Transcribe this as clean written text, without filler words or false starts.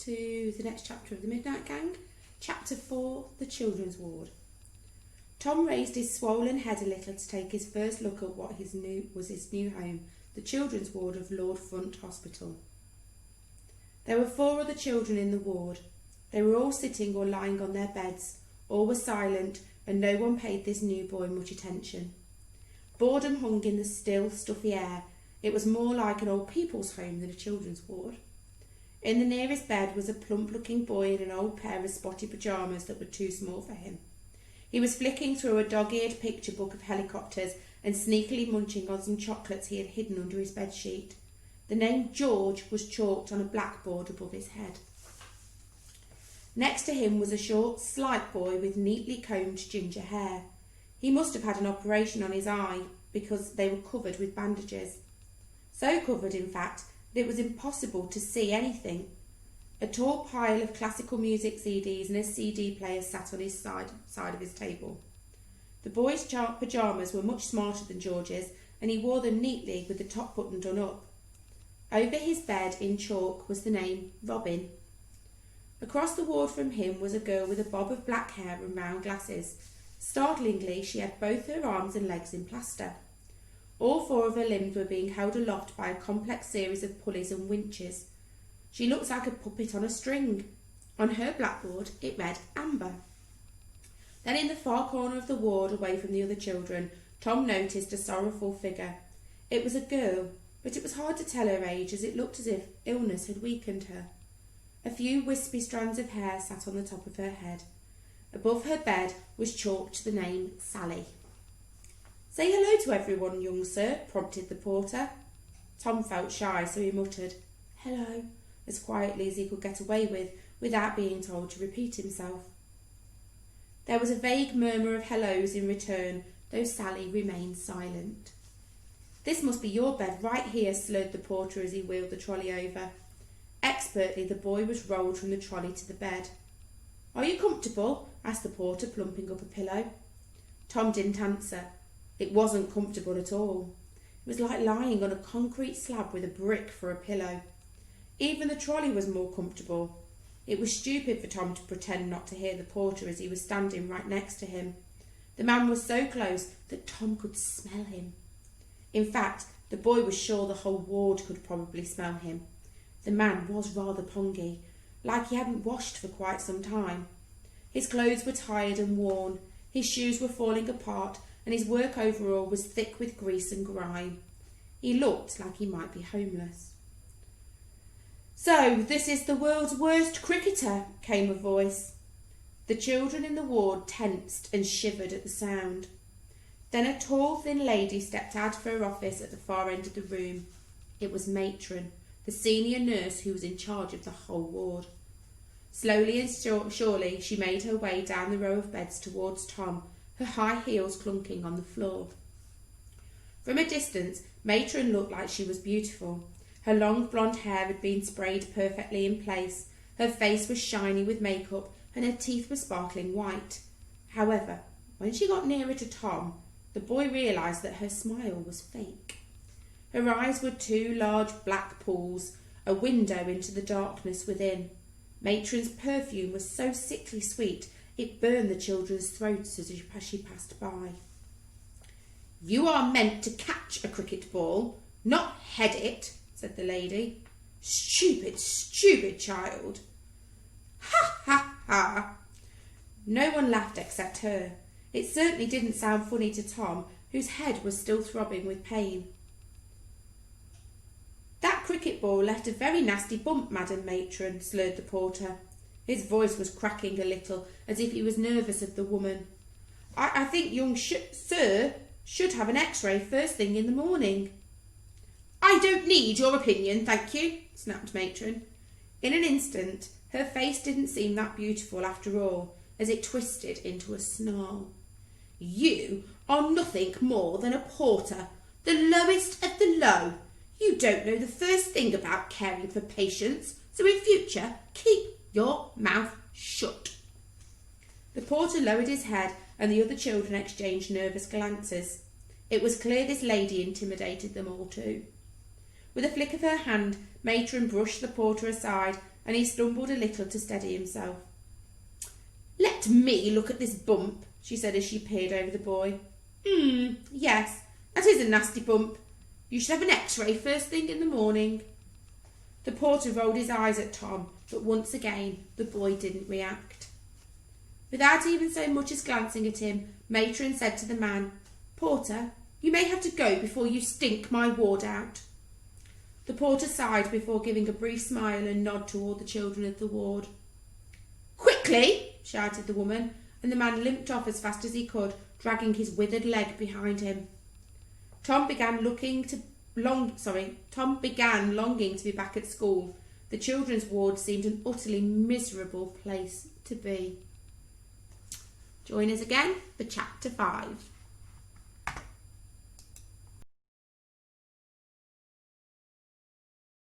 to the next chapter of The Midnight Gang. Chapter 4, The Children's Ward. Tom raised his swollen head a little to take his first look at what his new home, the Children's Ward of Lord Front Hospital. There were 4 other children in the ward. They were all sitting or lying on their beds. All were silent, and no one paid this new boy much attention. Boredom hung in the still, stuffy air. It was more like an old people's home than a children's ward. In the nearest bed was a plump-looking boy in an old pair of spotty pyjamas that were too small for him. He was flicking through a dog-eared picture book of helicopters and sneakily munching on some chocolates he had hidden under his bedsheet. The name George was chalked on a blackboard above his head. Next to him was a short, slight boy with neatly combed ginger hair. He must have had an operation on his eye because they were covered with bandages. So covered, in fact, that it was impossible to see anything. A tall pile of classical music CDs and a CD player sat on his side of his table. The boy's pyjamas were much smarter than George's, and he wore them neatly with the top button done up. Over his bed in chalk was the name Robin. Across the ward from him was a girl with a bob of black hair and round glasses. Startlingly, she had both her arms and legs in plaster. All 4 of her limbs were being held aloft by a complex series of pulleys and winches. She looked like a puppet on a string. On her blackboard it read Amber. Then in the far corner of the ward, away from the other children, Tom noticed a sorrowful figure. It was a girl, but it was hard to tell her age, as it looked as if illness had weakened her. A few wispy strands of hair sat on the top of her head. Above her bed was chalked the name Sally. "Say hello to everyone, young sir," prompted the porter. Tom felt shy, so he muttered, "Hello," as quietly as he could get away with, without being told to repeat himself. There was a vague murmur of hellos in return, though Sally remained silent. "This must be your bed right here," slurred the porter as he wheeled the trolley over. Expertly, the boy was rolled from the trolley to the bed. "Are you comfortable?" asked the porter, plumping up a pillow. Tom didn't answer. It wasn't comfortable at all. It was like lying on a concrete slab with a brick for a pillow. Even the trolley was more comfortable. It was stupid for Tom to pretend not to hear the porter as he was standing right next to him. The man was so close that Tom could smell him. In fact, the boy was sure the whole ward could probably smell him. The man was rather pongy, like he hadn't washed for quite some time. His clothes were tired and worn, his shoes were falling apart, and his work overall was thick with grease and grime. He looked like he might be homeless. "So, this is the world's worst cricketer," came a voice. The children in the ward tensed and shivered at the sound. Then a tall, thin lady stepped out of her office at the far end of the room. It was Matron, the senior nurse who was in charge of the whole ward. Slowly and surely she made her way down the row of beds towards Tom, her high heels clunking on the floor. From a distance, Matron looked like she was beautiful. Her long blonde hair had been sprayed perfectly in place, her face was shiny with makeup, and her teeth were sparkling white. However, when she got nearer to Tom, the boy realised that her smile was fake. Her eyes were 2 large black pools, a window into the darkness within. Matron's perfume was so sickly sweet it burned the children's throats as she passed by. "You are meant to catch a cricket ball, not head it," said the lady. "Stupid, stupid child." "Ha, ha, ha." No one laughed except her. It certainly didn't sound funny to Tom, whose head was still throbbing with pain. "That cricket ball left a very nasty bump, Madam Matron," slurred the porter. His voice was cracking a little, as if he was nervous of the woman. I think young sir should have an X-ray first thing in the morning." "I don't need your opinion, thank you," snapped Matron. In an instant, her face didn't seem that beautiful after all, as it twisted into a snarl. "You are nothing more than a porter, the lowest of the low. You don't know the first thing about caring for patients, so in future, keep your mouth shut." The porter lowered his head and the other children exchanged nervous glances. It was clear this lady intimidated them all too. With a flick of her hand, Matron brushed the porter aside and he stumbled a little to steady himself. "Let me look at this bump," she said as she peered over the boy. Yes, that is a nasty bump. You should have an X-ray first thing in the morning." The porter rolled his eyes at Tom, but once again the boy didn't react. Without even so much as glancing at him, Matron said to the man, "Porter, you may have to go before you stink my ward out." The porter sighed before giving a brief smile and nod to all the children of the ward. "Quickly!" shouted the woman, and the man limped off as fast as he could, dragging his withered leg behind him. Tom began longing to be back at school. The children's ward seemed an utterly miserable place to be. Join us again for Chapter 5.